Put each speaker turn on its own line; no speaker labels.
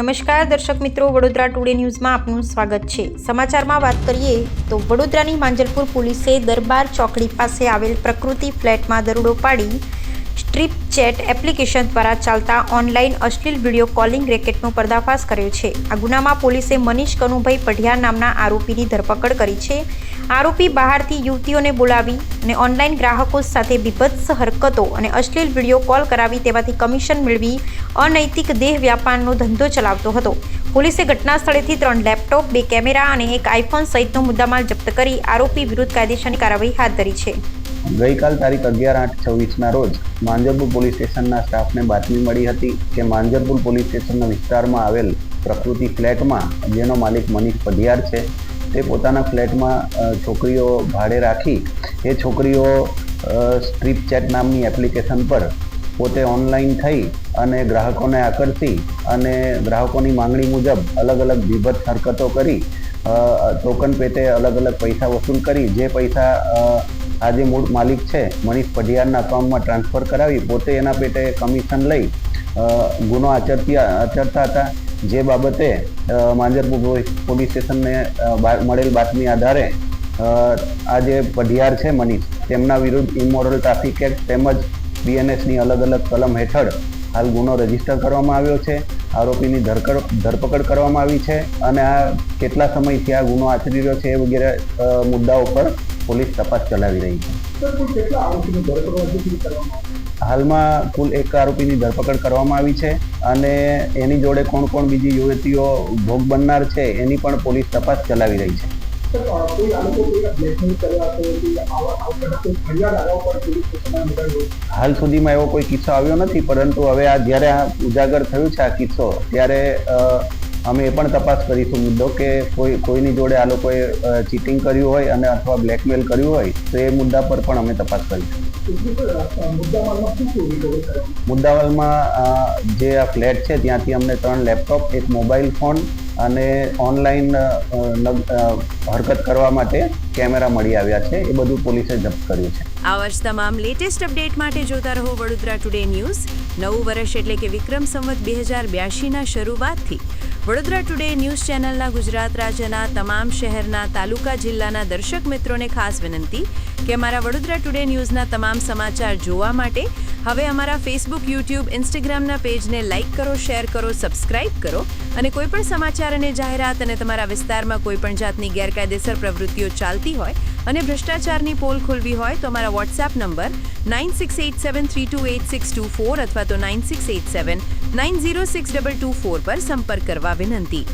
નમસ્કાર દર્શક મિત્રો, વડોદરા ટુડે ન્યૂઝમાં આપનું સ્વાગત છે। સમાચારમાં વાત કરીએ તો વડોદરાની માંજલપુર પોલીસે દરબાર ચોકડી પાસે આવેલ પ્રકૃતિ ફ્લેટમાં દરોડો પાડી સ્ટ્રીપ ચેટ એપ્લિકેશન દ્વારા ચાલતા ઓનલાઈન અશ્લીલ વિડીયો કોલિંગ રેકેટનો પર્દાફાશ કર્યો છે। આ ગુનામાં પોલીસે મનીષ કનુભાઈ પઢિયાર નામના આરોપીની ધરપકડ કરી છે। આરોપી બહારથી યુવતીઓને બોલાવી અને ઓનલાઈન ગ્રાહકો સાથે બીભત્સ હરકતો અને અશ્લીલ વિડીયો કોલ કરાવી તેમાંથી કમિશન મેળવી અનૈતિક દેહ વ્યાપારનો ધંધો ચલાવતો હતો। પોલીસે ઘટના સ્થળેથી 3 લેપટોપ, 2 કેમેરા અને 1 આઈફોન સહિતનો મુદ્દામાલ જપ્ત કરી આરોપી વિરુદ્ધ કાયદેસરની કાર્યવાહી હાથ ધરી છે।
ગઈકાલ તારીખ 11/8/24ના રોજ માંજલપુર પોલીસ સ્ટેશનના સ્ટાફને બાતમી મળી હતી કે માંજલપુર પોલીસ સ્ટેશનના વિસ્તારમાં આવેલ પ્રકૃતિ ફ્લેટમાં જેનો માલિક મનીષ પઢિયાર છે તે પોતાના ફ્લેટમાં છોકરીઓ ભાડે રાખી એ છોકરીઓ સ્ટ્રીપ ચેટ નામની એપ્લિકેશન પર પોતે ઓનલાઈન થઈ અને ગ્રાહકોને આકર્ષી અને ગ્રાહકોની માંગણી મુજબ અલગ અલગ વિભત્સ હરકતો કરી ટોકન પેટે અલગ અલગ પૈસા વસૂલ કરી જે પૈસા આ જે મૂળ માલિક છે મનીષ પઢિયારના અકાઉન્ટમાં ટ્રાન્સફર કરાવી પોતે એના પેટે કમિશન લઈ ગુનો આચરતા હતા। જે બાબતે માંજલપુર પોલીસ સ્ટેશનને મળેલ બાતમી આધારે આ જે પઢિયાર છે મનીષ તેમના વિરુદ્ધ ઇમોરલ ટ્રાફિક એક્ટ તેમજ બીએનએસની અલગ અલગ કલમ હેઠળ હાલ ગુનો રજીસ્ટર કરવામાં આવ્યો છે। આરોપીની ધરપકડ કરવામાં આવી છે અને આ કેટલા સમયથી આ ગુનો આચરી રહ્યો છે એ વગેરે મુદ્દાઓ પર પોલીસ તપાસ ચલાવી રહી છે। હાલમાં કુલ 1 આરોપીની ધરપકડ કરવામાં આવી છે અને એની જોડે કોણ કોણ બીજી યુવતીઓ ભોગ બનનાર છે એની પણ પોલીસ તપાસ ચલાવી રહી છે। હાલ સુધીમાં એવો કોઈ કિસ્સો આવ્યો નથી, પરંતુ હવે જ્યારે આ ઉજાગર થયું છે આ કિસ્સો ત્યારે અમે એ પણ તપાસ કરીશું મુદ્દો કે કોઈની જોડે આ લોકોએ ચીટિંગ કર્યું હોય અને અથવા બ્લેકમેલ કર્યું હોય તો એ મુદ્દા પર પણ અમે તપાસ કરીશું। મુદ્દામાલમાં જે આ ફ્લેટ છે ત્યાંથી અમને 3 લેપટોપ, 1 મોબાઈલ ફોન અને ઓનલાઈન હરકત કરવા માટે કેમેરા મળી આવ્યા છે। એ બધું પોલીસે જપ્ત કર્યું છે।
આવા જ તમામ લેટેસ્ટ અપડેટ માટે જોતા રહો વડોદરા ટુડે ન્યૂઝ। નવું વર્ષ એટલે કે વિક્રમ સંવત 2082ના શરૂઆતથી વડોદરા ટુડે ન્યૂઝ ચેનલના ગુજરાત રાજ્યના તમામ શહેરના, તાલુકા, જિલ્લાના દર્શક મિત્રોને ખાસ વિનંતી કે અમારા વડોદરા ટુડે ન્યૂઝના તમામ સમાચાર જોવા માટે હવે અમારા ફેસબુક, યુટ્યુબ, ઇન્સ્ટાગ્રામના પેજને લાઇક કરો, શેર કરો, સબસ્ક્રાઇબ કરો અને કોઈપણ સમાચાર અને જાહેરાત અને તમારા વિસ્તારમાં કોઈપણ જાતની ગેરકાયદેસર પ્રવૃત્તિઓ ચાલતી હોય અને ભ્રષ્ટાચારની પોલ ખોલવી હોય તો અમારા વોટ્સએપ નંબર 9687328624 અથવા તો 9687906224 પર સંપર્ક કરવા વિનંતી।